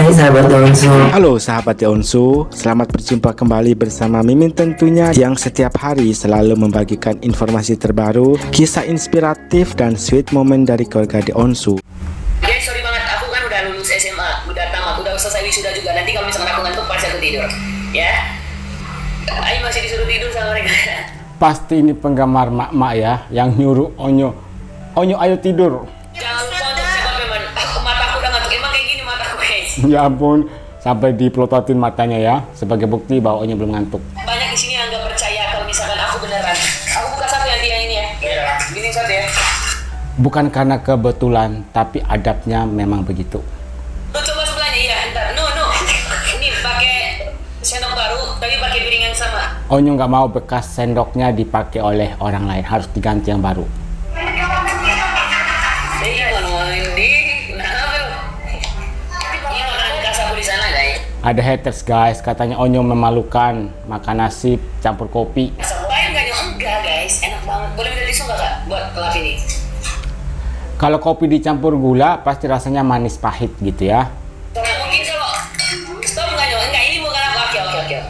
Hai sahabat Onsu. Halo sahabat Onsu, selamat berjumpa kembali bersama Mimin tentunya yang setiap hari selalu membagikan informasi terbaru, kisah inspiratif dan sweet moment dari keluarga di Onsu. Guys, sorry banget, aku kan udah lulus SMA, udah tamat, udah selesai wisuda juga. Nanti kalau misalkan aku ngantuk pasti aku tidur, ya. Ayo masih disuruh tidur sama mereka. Pasti ini penggemar mak-mak ya, yang nyuruh Onyo ayo tidur. Jangan lupa untuk cek man. Mataku udah ngantuk, emang kayak gini mataku guys. Ya ampun, sampai dipelototin matanya ya, sebagai bukti bahwa Onyo belum ngantuk. Banyak di sini yang nggak percaya kalau misalkan aku beneran. Aku buka satu yang dia ini ya. Iya. Gini satu ya. Bukan karena kebetulan, tapi adabnya memang begitu. Lu coba sebelahnya, iya, ntar. No. Ini pakai sendok baru, tapi pakai piring yang sama. Onyo nggak mau bekas sendoknya dipakai oleh orang lain, harus diganti yang baru. Ada haters guys, katanya Onyo memalukan makan nasi campur kopi. Bayang nggak nyok? Enggak guys, enak banget. Boleh minta tisu nggak kak buat lap ini? Kalau kopi dicampur gula, pasti rasanya manis pahit gitu ya. Mungkin kalau stop nggak nyok? Enggak, ini bukan aku. Oke.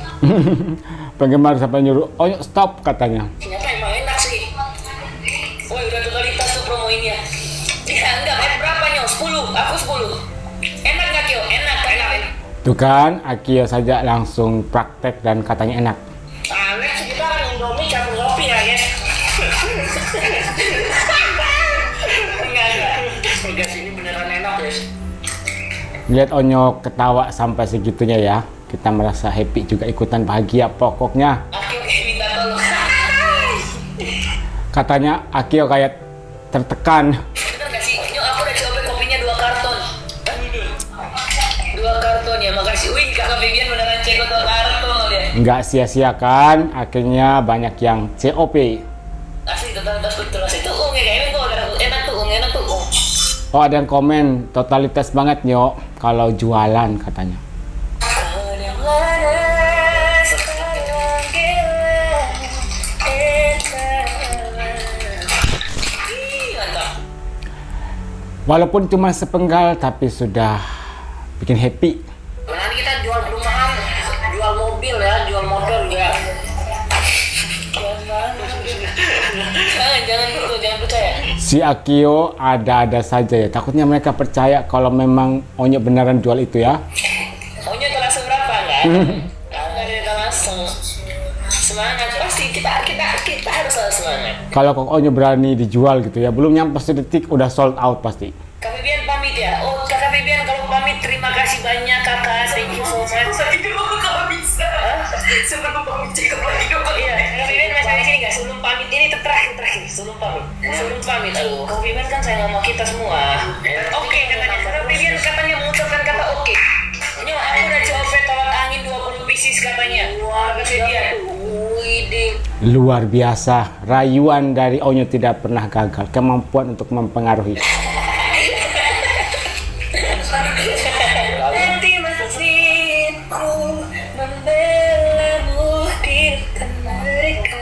Penggemar sampai nyuruh Onyo stop katanya. Ternyata emang enak sih. Woi, udah totalitas tuh promo ini ya. Ya enggak, berapa nyok? 10, aku 10. Enak nggak Kyo? Enak. Tuh kan, Akio saja langsung praktek dan katanya enak. Aneh sih, kita kan Indomie campur kopi ya guys. Enggak sih, ini beneran enak guys. Lihat Onyo ketawa sampai segitunya ya, kita merasa happy juga, ikutan bahagia pokoknya. Akio minta tolong. Katanya Akio kayak tertekan. Bener nggak sih? Nyok, aku udah coba kopinya 2 karton. 2 karton ya, makasih. Wih, kakak Bibian beneran ceko 2 karton dia. Nggak sia-sia kan, akhirnya banyak yang COP. Asli totalitas betul asli tuh ya kayaknya kok enak tuh. Oh, ada yang komen, totalitas banget Nyok kalau jualan katanya. Walaupun cuma sepenggal tapi sudah bikin happy. Nanti kita jual perumahan, jual mobil ya, jual motor juga. Jangan percaya. Si Akio ada-ada saja ya, takutnya mereka percaya kalau memang Onyo beneran jual itu ya. Onyo kelas berapa kan? Enggak ada langsung. Semangat pasti kita harus selalu semangat. Kalau kok Onyo berani dijual gitu ya, belum nyampe sedetik udah sold out pasti. Kak Bibian pamit ya. Oh, Kakak Bibian kalau pamit terima kasih banyak Kakak. Thank you so much. Saya dulu kalau bisa. Sebelum pamit cek lagi dong. Iya, Kak Bibian masih di sini enggak? Sebelum pamit ini terakhir. Sebelum pamit. Aduh, Kak Bibian kan sayang sama kita semua. Oke, katanya. Kak Bibian katanya mengucapkan kata oke. Ini aku udah coba tolak angin 20 pieces katanya. Wah, kata dia. Luar biasa, rayuan dari Onyo tidak pernah gagal, kemampuan untuk mempengaruhi. Nanti mesinku membelamu di mereka.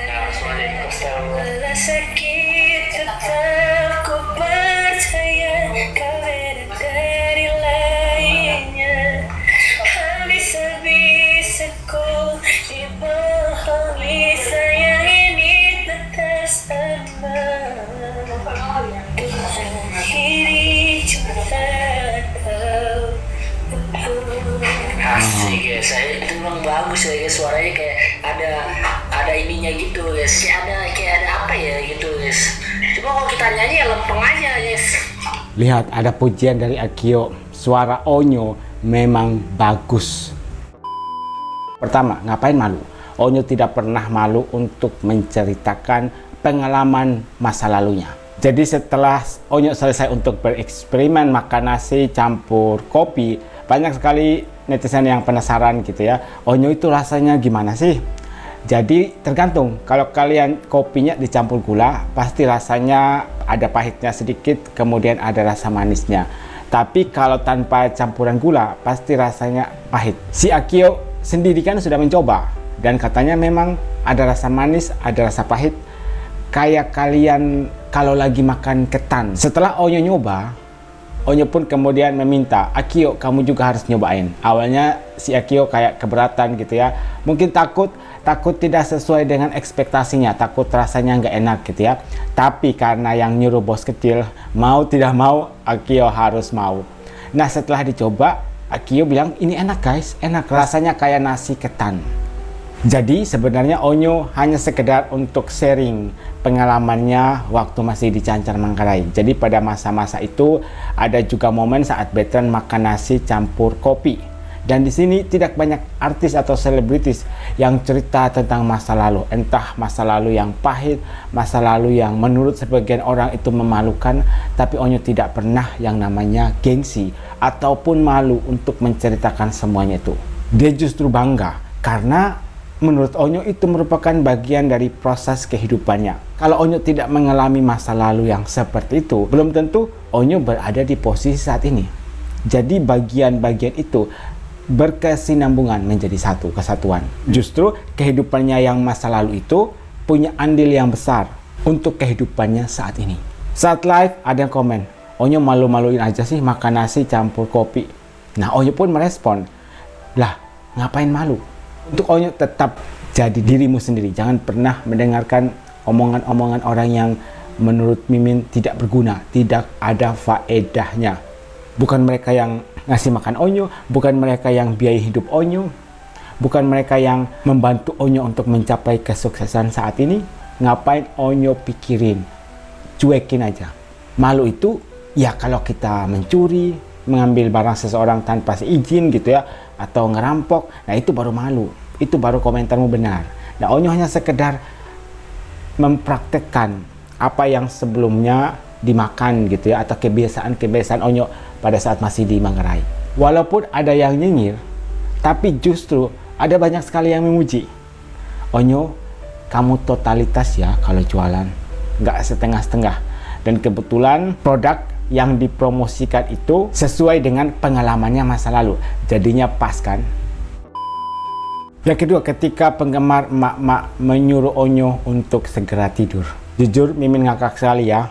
Walau sakit tetap ku percaya kau beda dari lainnya. Habis-habisaku dibohongi sayang ini tetap sama. Akhiri cinta kau. Asik guys, saya itu memang bagus ya guys, suaranya kayak ada ininya gitu guys, kayak ada apa ya gitu guys. Cuma kalau kita nyanyi ya lempeng aja guys. Lihat, ada pujian dari Akio, suara Onyo memang bagus. Pertama, ngapain malu? Onyo tidak pernah malu untuk menceritakan pengalaman masa lalunya. Jadi setelah Onyo selesai untuk bereksperimen makan nasi campur kopi, banyak sekali netizen yang penasaran gitu ya, Onyo itu rasanya gimana sih? Jadi tergantung, kalau kalian kopinya dicampur gula, pasti rasanya ada pahitnya sedikit, kemudian ada rasa manisnya. Tapi kalau tanpa campuran gula, pasti rasanya pahit. Si Akio sendiri kan sudah mencoba, dan katanya memang ada rasa manis, ada rasa pahit. Kayak kalian kalau lagi makan ketan. Setelah Onyo nyoba, Onyo pun kemudian meminta, Akio kamu juga harus nyobain. Awalnya si Akio kayak keberatan gitu ya. Mungkin takut tidak sesuai dengan ekspektasinya, takut rasanya nggak enak gitu ya. Tapi karena yang nyuruh bos kecil, mau tidak mau Akio harus mau. Nah setelah dicoba, Akio bilang ini enak guys, enak, rasanya kayak nasi ketan. Jadi sebenarnya Onyo hanya sekedar untuk sharing pengalamannya waktu masih di Cancar Manggarai. Jadi pada masa-masa itu ada juga momen saat Betran makan nasi campur kopi. Dan di sini tidak banyak artis atau selebritis yang cerita tentang masa lalu. Entah masa lalu yang pahit, masa lalu yang menurut sebagian orang itu memalukan. Tapi Onyo tidak pernah yang namanya gengsi ataupun malu untuk menceritakan semuanya itu. Dia justru bangga karena menurut Onyo itu merupakan bagian dari proses kehidupannya. Kalau Onyo tidak mengalami masa lalu yang seperti itu, belum tentu Onyo berada di posisi saat ini. Jadi bagian-bagian itu berkesinambungan menjadi satu kesatuan. Justru kehidupannya yang masa lalu itu punya andil yang besar untuk kehidupannya saat ini. Saat live ada yang komen, Onyo malu-maluin aja sih makan nasi campur kopi. Nah Onyo pun merespon, lah ngapain malu? Untuk Onyo tetap jadi dirimu sendiri. Jangan pernah mendengarkan omongan-omongan orang yang menurut Mimin tidak berguna, tidak ada faedahnya. Bukan mereka yang ngasih makan Onyo, bukan mereka yang biayai hidup Onyo, bukan mereka yang membantu Onyo untuk mencapai kesuksesan saat ini. Ngapain Onyo pikirin? Cuekin aja. Malu itu ya kalau kita mencuri, mengambil barang seseorang tanpa seizin gitu ya, atau ngerampok, nah itu baru malu, itu baru komentarmu benar. Nah Onyo hanya sekedar mempraktekkan apa yang sebelumnya dimakan gitu ya, atau kebiasaan Onyo pada saat masih di Manggarai. Walaupun ada yang nyinyir, tapi justru ada banyak sekali yang memuji. Onyo, kamu totalitas ya kalau jualan, nggak setengah-setengah. Dan kebetulan produk yang dipromosikan itu sesuai dengan pengalamannya masa lalu, jadinya pas kan. Yang kedua, ketika penggemar emak-emak menyuruh Onyo untuk segera tidur. Jujur Mimin ngakak sekali ya.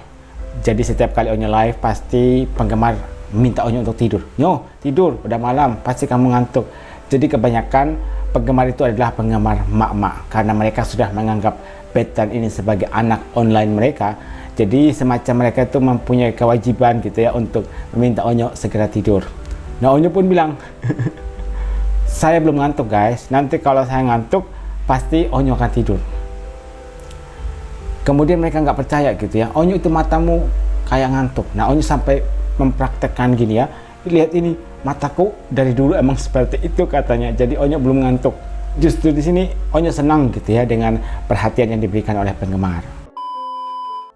Jadi setiap kali Onyo live pasti penggemar minta Onyo untuk tidur. Nyo tidur, udah malam, pasti kamu ngantuk. Jadi kebanyakan penggemar itu adalah penggemar emak-emak, karena mereka sudah menganggap Betran ini sebagai anak online mereka. Jadi semacam mereka itu mempunyai kewajiban gitu ya untuk meminta Onyo segera tidur. Nah Onyo pun bilang, saya belum ngantuk guys, nanti kalau saya ngantuk pasti Onyo akan tidur. Kemudian mereka nggak percaya gitu ya, Onyo itu matamu kayak ngantuk. Nah Onyo sampai mempraktekkan gini ya, lihat ini mataku dari dulu emang seperti itu katanya. Jadi Onyo belum ngantuk. Justru di sini Onyo senang gitu ya dengan perhatian yang diberikan oleh penggemar.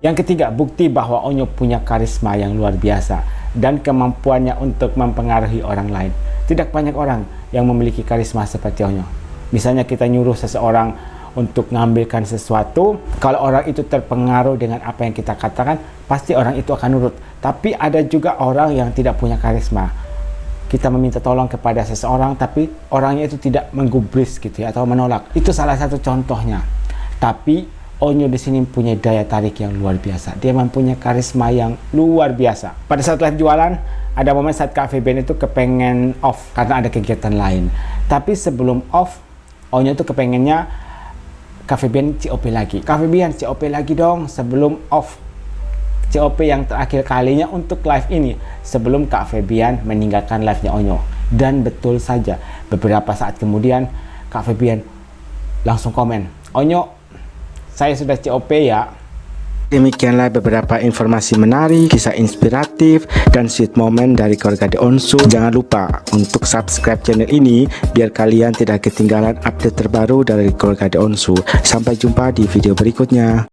Yang ketiga, bukti bahwa Onyo punya karisma yang luar biasa dan kemampuannya untuk mempengaruhi orang lain. Tidak banyak orang yang memiliki karisma seperti Onyo. Misalnya kita nyuruh seseorang untuk mengambilkan sesuatu, kalau orang itu terpengaruh dengan apa yang kita katakan, pasti orang itu akan nurut. Tapi ada juga orang yang tidak punya karisma. Kita meminta tolong kepada seseorang, tapi orangnya itu tidak menggubris gitu ya, atau menolak. Itu salah satu contohnya. Tapi Onyo di sini punya daya tarik yang luar biasa. Dia mempunyai karisma yang luar biasa. Pada saat live jualan, ada momen saat Kak Febian itu kepengen off karena ada kegiatan lain. Tapi sebelum off, Onyo itu kepengennya Kak Febian COP lagi. Kak Febian COP lagi dong sebelum off. COP yang terakhir kalinya untuk live ini sebelum Kak Febian meninggalkan live-nya Onyo. Dan betul saja, beberapa saat kemudian Kak Febian langsung komen, Onyo, saya sudah COP ya. Demikianlah beberapa informasi menarik, kisah inspiratif, dan sweet moment dari keluarga The Onsu. Jangan lupa untuk subscribe channel ini biar kalian tidak ketinggalan update terbaru dari keluarga The Onsu. Sampai jumpa di video berikutnya.